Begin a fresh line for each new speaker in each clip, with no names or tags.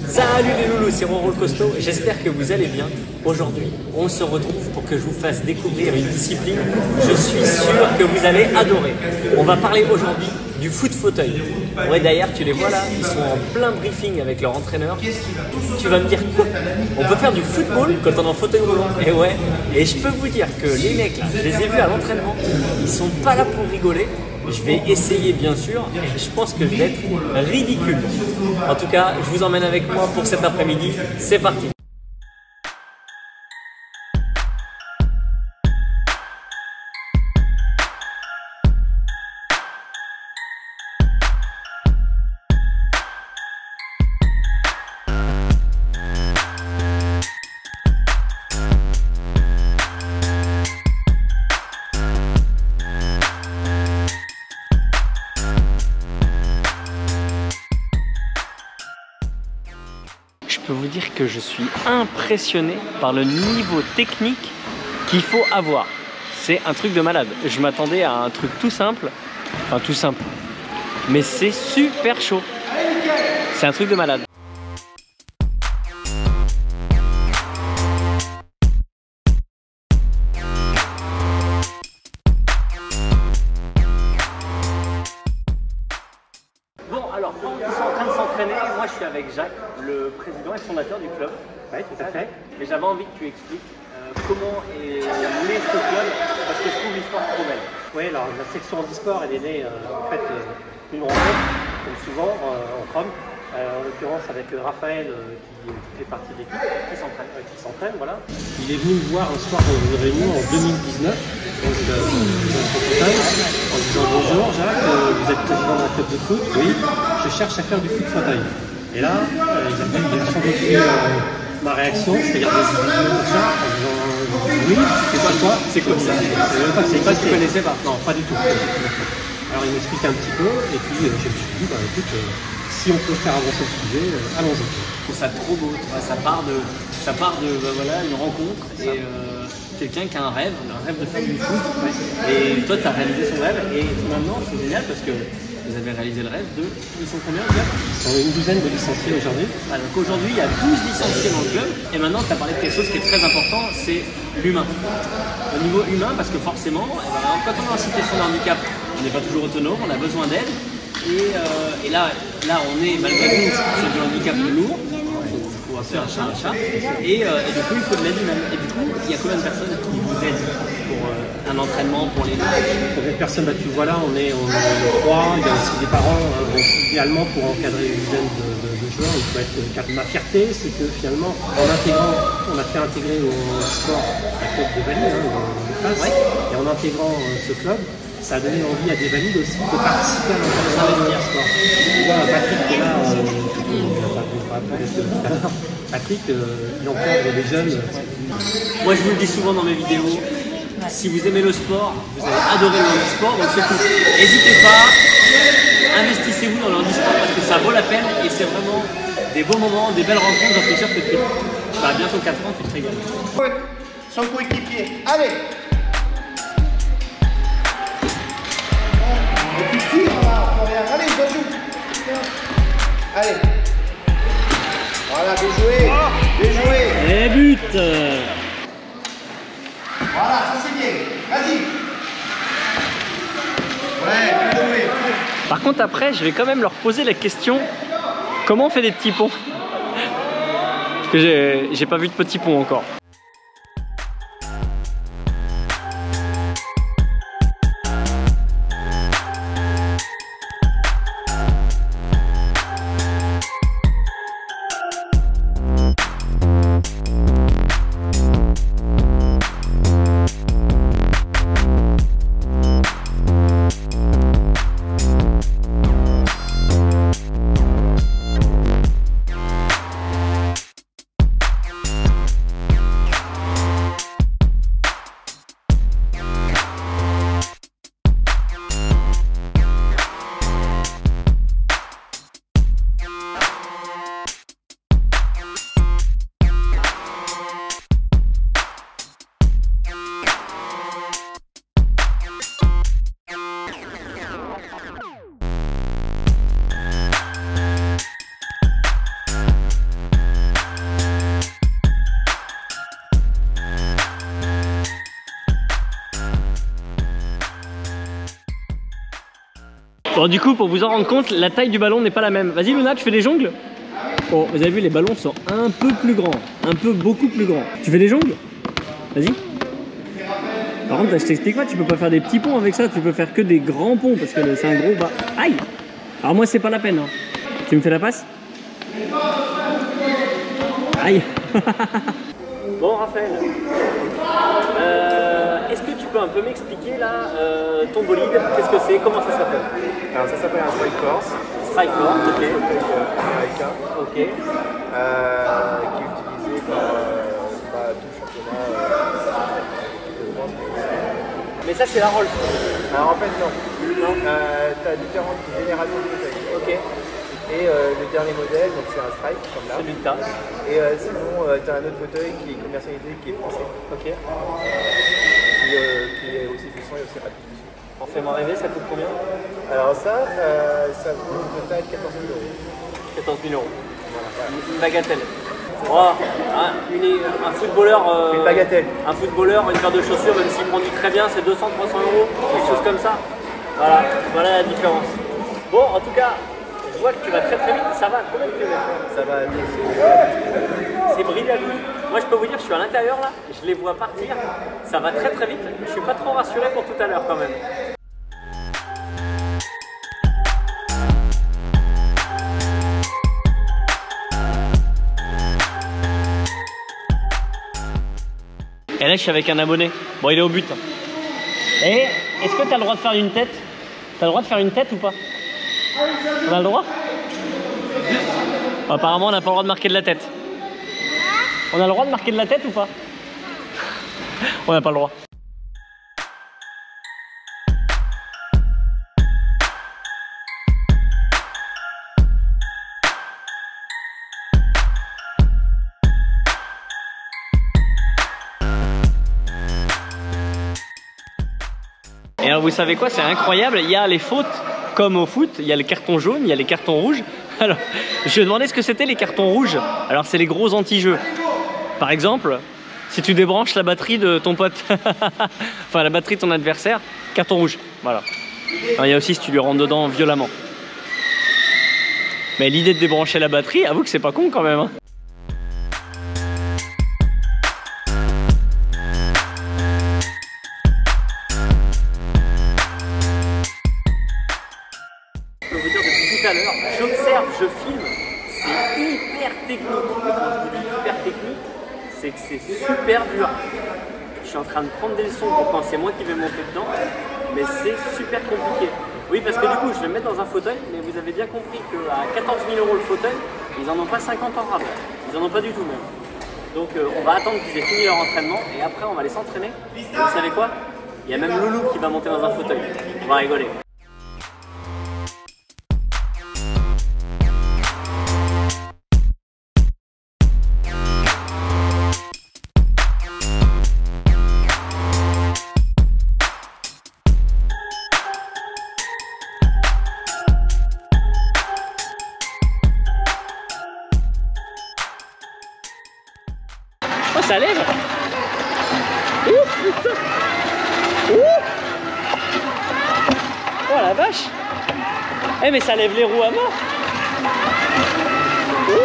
Salut les loulous, c'est Roro le Costaud, j'espère que vous allez bien. Aujourd'hui, on se retrouve pour que je vous fasse découvrir une discipline, je suis sûr que vous allez adorer. On va parler aujourd'hui du foot fauteuil. Ouais, d'ailleurs, tu les vois là, ils sont en plein briefing avec leur entraîneur. Tu vas me dire quoi? On peut faire du football quand on est en fauteuil roulant? Et ouais, et je peux vous dire que les mecs là, je les ai vus à l'entraînement, ils sont pas là pour rigoler. Je vais essayer bien sûr et je pense que je vais être ridicule. En tout cas, je vous emmène avec moi pour cet après-midi. C'est parti! Je peux vous dire que je suis impressionné par le niveau technique qu'il faut avoir. C'est un truc de malade. Je m'attendais à un truc tout simple, enfin tout simple, mais c'est super chaud. C'est un truc de malade. Bon, alors, pendant qu'ils sont en train de s'entraîner, moi je suis avec Jacques, le président et fondateur du club.
Oui, tout à fait.
Et j'avais envie que tu expliques comment est né ce club, parce que je trouve l'histoire trop belle.
Oui, alors la section handisport, elle est née en fait d'une rencontre, comme souvent, en Chrome. En l'occurrence avec Raphaël qui fait partie de l'équipe, qui s'entraîne, voilà. Il est venu me voir un soir dans une réunion en 2019, donc dans son fauteuil, en disant bonjour Jacques, vous êtes président d'un club de foot, oui, je cherche à faire du foot fauteuil. Et là, il a sans doute vu ma réaction, c'est-à-dire des vidéos comme ça, en disant oui, c'est quoi ça? C'est pas que tu connaissais pas? Non, pas du tout. Alors il m'explique un petit peu, et puis je me suis dit, bah écoute, si on peut faire avancer le sujet, allons-y.
Je trouve ça trop beau, tu vois, ça part de bah, voilà, une rencontre et quelqu'un qui a un rêve de faire du foot. Ouais. Et toi, tu as réalisé son rêve et maintenant, c'est génial parce que vous avez réalisé le rêve de... Ils sont combien, déjà?
Ils sont une douzaine de licenciés aujourd'hui.
Ah, donc aujourd'hui, il y a 12 licenciés dans le club et maintenant, tu as parlé de quelque chose qui est très important, c'est l'humain. Au niveau humain, parce que forcément, quand on est en situation de handicap, on n'est pas toujours autonome, on a besoin d'aide. Et là, on est malgré tout sur du handicap lourd, il faut faire un chat, et du coup il faut de l'aide humaine. Et du coup, il y a combien de personnes qui vous aident pour un entraînement, pour les
Combien de personnes? Tu vois là, on est 3, il y a aussi des parents. Donc, idéalement, pour encadrer une dizaine de joueurs, il faut être capable. Ma fierté, c'est que finalement, on a fait intégrer au sport un club de valides, de face, et en intégrant ce club, ça a donné envie à des valides aussi de participer à l'entraînement de sport. Tu vois, Patrick qui est là, Patrick, il encadre des jeunes.
Moi, je vous le dis souvent dans mes vidéos, si vous aimez le sport, vous allez adorer le handisport, donc c'est tout. N'hésitez pas, investissez-vous dans le handisport parce que ça vaut la peine et c'est vraiment des beaux moments, des belles rencontres. J'en suis sûr que tu as bientôt 4 ans, tu te régales.
Son coéquipier, allez! Et tu tires là, Florian. Allez, je joue. Allez. Voilà, bien joué. Bien joué.
Et but.
Voilà, ça c'est bien. Vas-y. Ouais, bien joué.
Par contre, après, je vais quand même leur poser la question, comment on fait des petits ponts? Parce que j'ai pas vu de petits ponts encore. Bon, du coup, pour vous en rendre compte, la taille du ballon n'est pas la même. Vas-y Luna, tu fais des jongles? Bon, vous avez vu, les ballons sont un peu plus grands. Beaucoup plus grands. Tu fais des jongles? Vas-y. Par contre, je t'explique pas, tu peux pas faire des petits ponts avec ça. Tu peux faire que des grands ponts parce que c'est un gros bas. Aïe! Alors moi, c'est pas la peine. Hein. Tu me fais la passe? Aïe. Bon, Raphaël. Est-ce que tu peux un peu m'expliquer là ton bolide? Qu'est-ce que c'est? Comment ça s'appelle?
Alors ça s'appelle un Strike Force.
Strike Force, ok.
Américain.
Ok.
Qui est utilisé par tout le championnat de France.
Mais ça c'est la Rolls.
Alors en fait non. Tu as différentes générations de fauteuils.
Ok.
Et le dernier modèle, donc c'est un Strike comme là.
Celui de ta.
Et sinon tu as un autre fauteuil qui est commercialisé qui est français.
Ok.
Qui est aussi puissant et aussi rapide.
En fais-moi rêver, ça coûte combien?
Alors ça coûte au total 14 000 euros.
14 000 euros. Voilà. Une bagatelle. Oh, un footballeur.
Une bagatelle.
Un footballeur, une paire de chaussures, même s'il produit très bien, c'est 200-300 euros, quelque chose comme ça. Voilà, voilà la différence. Bon, en tout cas, je vois que tu vas très très vite. Ça va, combien de kilomètres?
Ça va.
C'est brille à 12. Moi, je peux vous dire, je suis à l'intérieur là, je les vois partir. Ça va très très vite. Je suis pas trop rassuré pour tout à l'heure quand même. Et là, je suis avec un abonné. Bon, il est au but. Et est-ce que tu as le droit de faire une tête? Tu as le droit de faire une tête ou pas? On a le droit? Apparemment, on n'a pas le droit de marquer de la tête. On a le droit de marquer de la tête ou pas? On n'a pas le droit. Et alors vous savez quoi, c'est incroyable, il y a les fautes comme au foot, il y a les cartons jaunes, il y a les cartons rouges. Alors, je me demandais ce que c'était les cartons rouges. Alors c'est les gros anti-jeux. Par exemple, si tu débranches la batterie de ton pote, enfin la batterie de ton adversaire, carton rouge, voilà. Alors, il y a aussi si tu lui rentres dedans violemment. Mais l'idée de débrancher la batterie, avoue que c'est pas con quand même. Hein. Je peux vous dire depuis tout à l'heure, j'observe, je filme, c'est hyper technique. Et quand je vous dis hyper technique, c'est que c'est super dur. Je suis en train de prendre des leçons pour quand c'est moi qui vais monter dedans, mais c'est super compliqué. Oui, parce que du coup, je vais me mettre dans un fauteuil, mais vous avez bien compris qu'à 14 000 € le fauteuil, ils en ont pas 50 en rabais. Ils en ont pas du tout même. Donc on va attendre qu'ils aient fini leur entraînement et après on va les s'entraîner. Et vous savez quoi? Il y a même Loulou qui va monter dans un fauteuil. On va rigoler. Oh, ça lève. Ouh, putain. Ouh. Oh la vache. Eh mais ça lève les roues à mort. Ouh,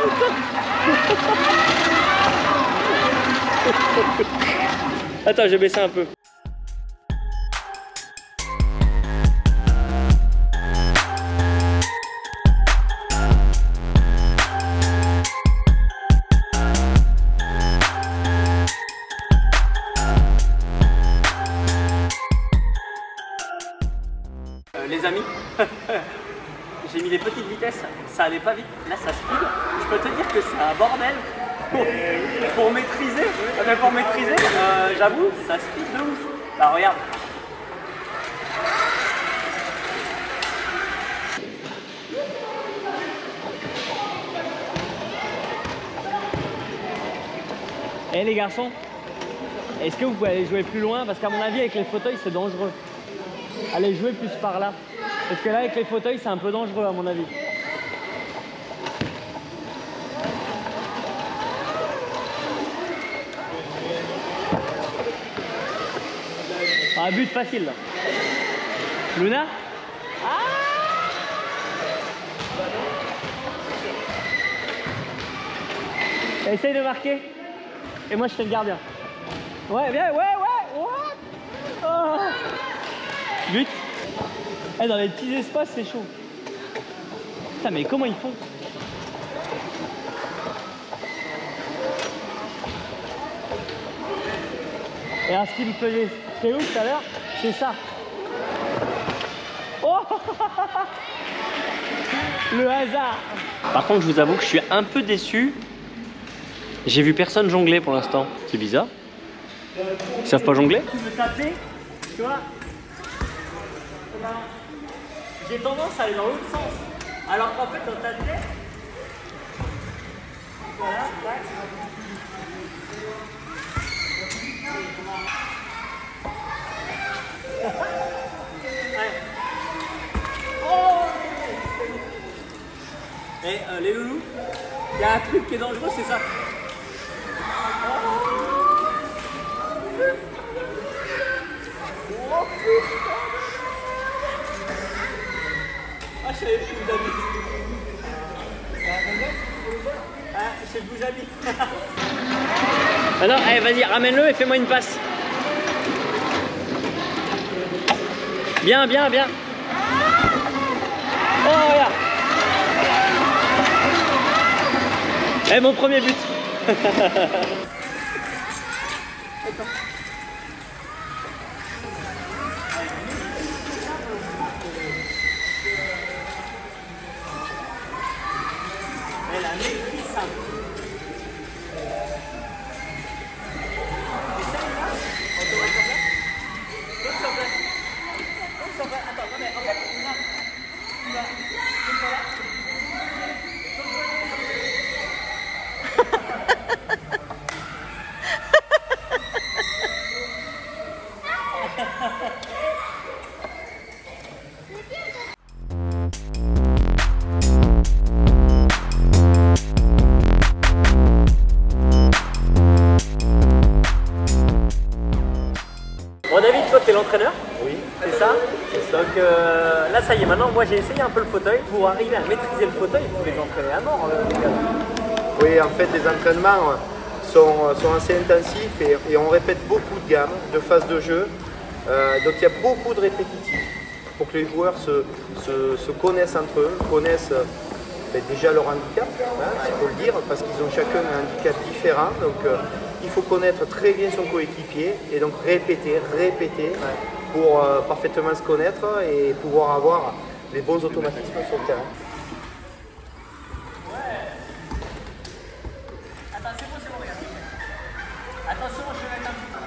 putain. Attends, je vais baisser un peu. Les amis, j'ai mis les petites vitesses, ça allait pas vite, là ça speed. Je peux te dire que c'est un bordel pour maîtriser, j'avoue, ça speed de ouf. Bah regarde. Eh les garçons, est-ce que vous pouvez aller jouer plus loin? Parce qu'à mon avis avec les fauteuils c'est dangereux. Allez jouer plus par là. Parce que là avec les fauteuils c'est un peu dangereux à mon avis. Ah, but facile là. Luna? Ah, Essaye de marquer. Et moi je fais le gardien. Ouais, viens, ouais. Oh. But. Dans les petits espaces, c'est chaud. Putain, mais comment ils font? Et alors, ce qui me faisait ouf tout à l'heure, c'est ça. Oh. Le hasard. Par contre, je vous avoue que je suis un peu déçu. J'ai vu personne jongler pour l'instant. C'est bizarre. Ils savent pas jongler. Tu veux taper, tu vois, j'ai tendance à aller dans l'autre sens. Alors qu'en fait, dans ta tête, voilà, tac. Et les loulous, il y a un truc qui est dangereux, c'est ça. Ah, je sais où vous habitez. Ah, je sais où vous habitez. Alors, allez, vas-y, ramène-le et fais-moi une passe. Bien. Oh, regarde. Eh, mon premier but. Elle a maîtrisé ça. Attends, non mais en fait, bon David, toi tu es l'entraîneur? Oui. C'est ça? Donc là ça y est, maintenant moi j'ai essayé un peu le fauteuil. Pour arriver à maîtriser le fauteuil, vous pouvez les entraîner à mort.
Oui, en fait les entraînements sont assez intensifs et on répète beaucoup de gammes, de phases de jeu. Donc il y a beaucoup de répétitifs pour que les joueurs se connaissent entre eux, connaissent déjà leur handicap, il faut le dire, parce qu'ils ont chacun un handicap différent. Donc il faut connaître très bien son coéquipier et donc répéter pour parfaitement se connaître et pouvoir avoir les bons automatismes sur le terrain.
Attention, je vais mettre un petit peu.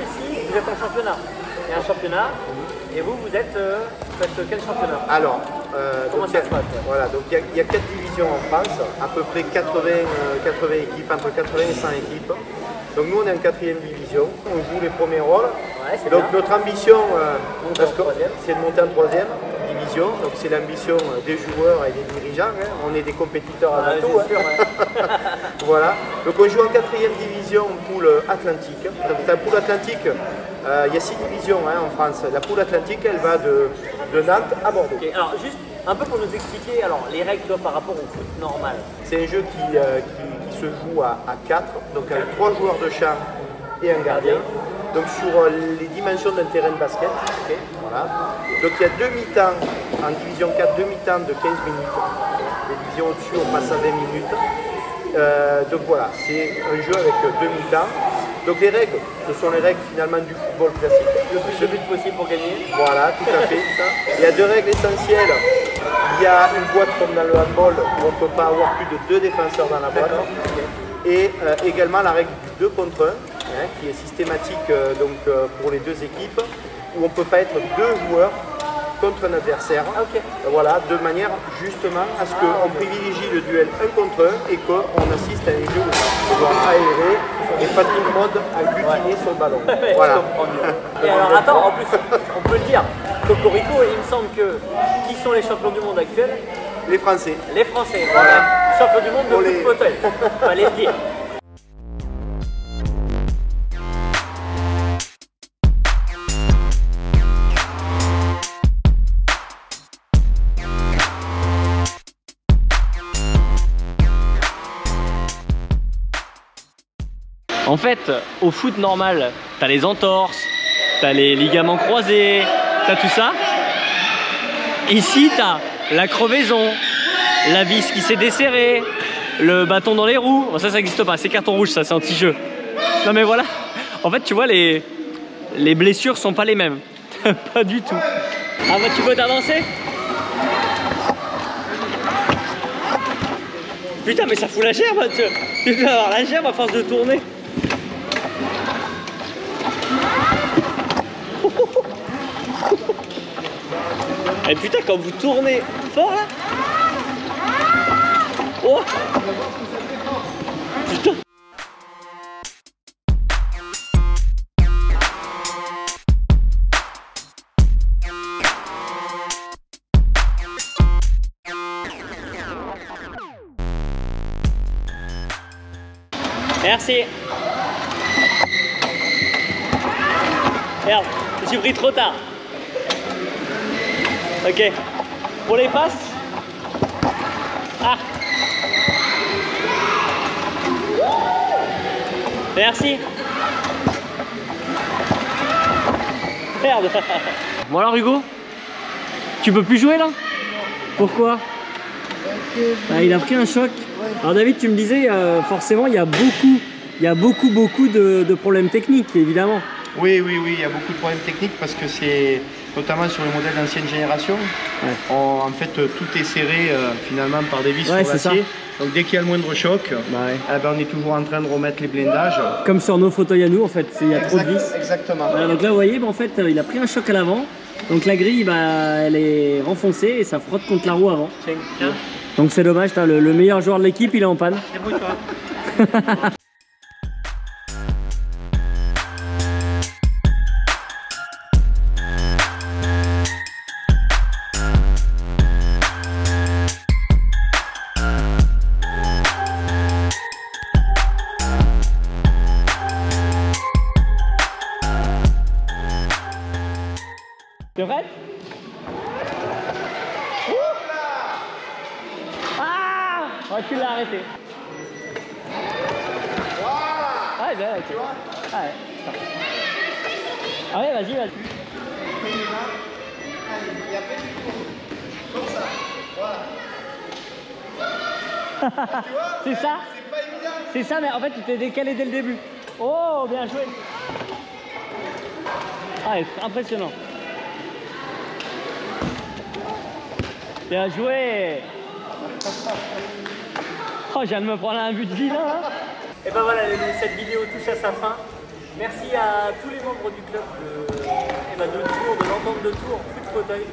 Ici, vous êtes en championnat. Il y a un championnat. Et vous êtes faites quel championnat?
Alors,
comment ça se passe?
Voilà, donc il y a 4 divisions en France, à peu près 80 équipes, entre 80 et 100 équipes. Donc nous on est en 4e division, on joue les premiers rôles.
Ouais,
donc
bien.
notre ambition,
c'est
de monter en 3e division. Donc c'est l'ambition des joueurs et des dirigeants. On est des compétiteurs avant tout. Voilà. Donc on joue en 4e division en poule atlantique. Donc la poule atlantique, il y a 6 divisions en France. La poule atlantique, elle va de Nantes à Bordeaux.
Okay, alors juste un peu pour nous expliquer les règles toi, par rapport au foot normal.
C'est un jeu qui se joue à 4, donc avec 3 joueurs de champ et un gardien. Donc sur les dimensions d'un terrain de basket. Okay. Voilà. Donc il y a 2 mi-temps en division 4, 2 mi-temps de 15 minutes. Les divisions au-dessus, on passe à 20 minutes. Donc voilà, c'est un jeu avec 2 mi-temps. Donc les règles, ce sont les règles finalement du football classique.
Le plus de buts possible pour gagner.
Voilà, tout à fait. Il y a 2 règles essentielles. Il y a une boîte comme dans le handball où on ne peut pas avoir plus de 2 défenseurs dans la boîte. Et également la règle du 2 contre 1, qui est systématique pour les 2 équipes, où on ne peut pas être 2 joueurs contre un adversaire. Voilà, de manière justement à ce qu'on privilégie le duel 1 contre 1 et qu'on assiste à un jeu où on doit aérer et pas tout le monde à butiner sur le ballon. Voilà.
Et alors attends, en plus, on peut le dire, Cocorico, il me semble que qui sont les champions du monde actuels?
Les Français.
Les Français, voilà. Champions du monde de foot fauteuil. Fallait le dire. En fait, au foot normal, t'as les entorses, t'as les ligaments croisés, t'as tout ça. Ici, t'as la crevaison, la vis qui s'est desserrée, le bâton dans les roues. Bon, ça n'existe pas, c'est carton rouge, ça, c'est anti-jeu. Non mais voilà, en fait, tu vois, les blessures sont pas les mêmes. Pas du tout. Ah bah, tu peux t'avancer? Putain, mais ça fout la gerbe, tu peux avoir la gerbe à force de tourner. Et putain, quand vous tournez fort là. Oh putain. Merci. Merde, je suis pris trop tard. Ok. Pour les passes. Ah. Merci. Merde. Bon alors Hugo, tu peux plus jouer là? Pourquoi? Ah, il a pris un choc. Alors David, tu me disais, forcément il y a beaucoup de problèmes techniques, évidemment.
Oui, il y a beaucoup de problèmes techniques parce que c'est notamment sur les modèles d'ancienne génération. Ouais. En fait, tout est serré finalement par des vis sur l'acier. Donc dès qu'il y a le moindre choc, on est toujours en train de remettre les blindages.
Comme sur nos fauteuils à nous, en fait, il y a trop de vis.
Exactement.
Voilà, donc là, vous voyez, en fait, il a pris un choc à l'avant. Donc la grille, elle est renfoncée et ça frotte contre la roue avant. Donc c'est dommage, le meilleur joueur de l'équipe, il est en panne. Débrouille-toi. T'es prête? Ah! Ouais, tu l'as arrêté. Ouais, ben, ok. Ah ouais. Ah ouais, vas-y, vas-y. C'est ça? C'est ça, mais en fait, tu t'es décalé dès le début. Oh, bien joué. Ah, impressionnant. Bien joué. Oh, je viens de me prendre un but de vilain là. Et ben voilà, cette vidéo touche à sa fin. Merci à tous les membres du club de Tours, de l'entente de Tours, foot fauteuil.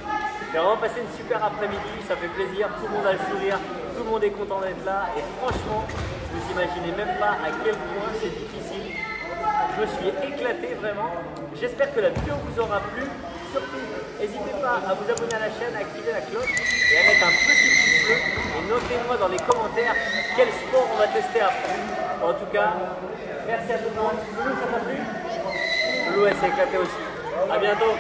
J'ai vraiment passé une super après-midi, ça fait plaisir, tout le monde a le sourire, tout le monde est content d'être là. Et franchement, vous imaginez même pas à quel point c'est difficile. Je me suis éclaté vraiment. J'espère que la vidéo vous aura plu. Surtout, n'hésitez pas à vous abonner à la chaîne, à activer la cloche et à mettre un petit pouce bleu. Et notez-moi dans les commentaires quel sport on va tester après. En tout cas, merci à tout le monde. Loulou, ça t'a plu? Loulou, elle s'est éclatée aussi. À bientôt.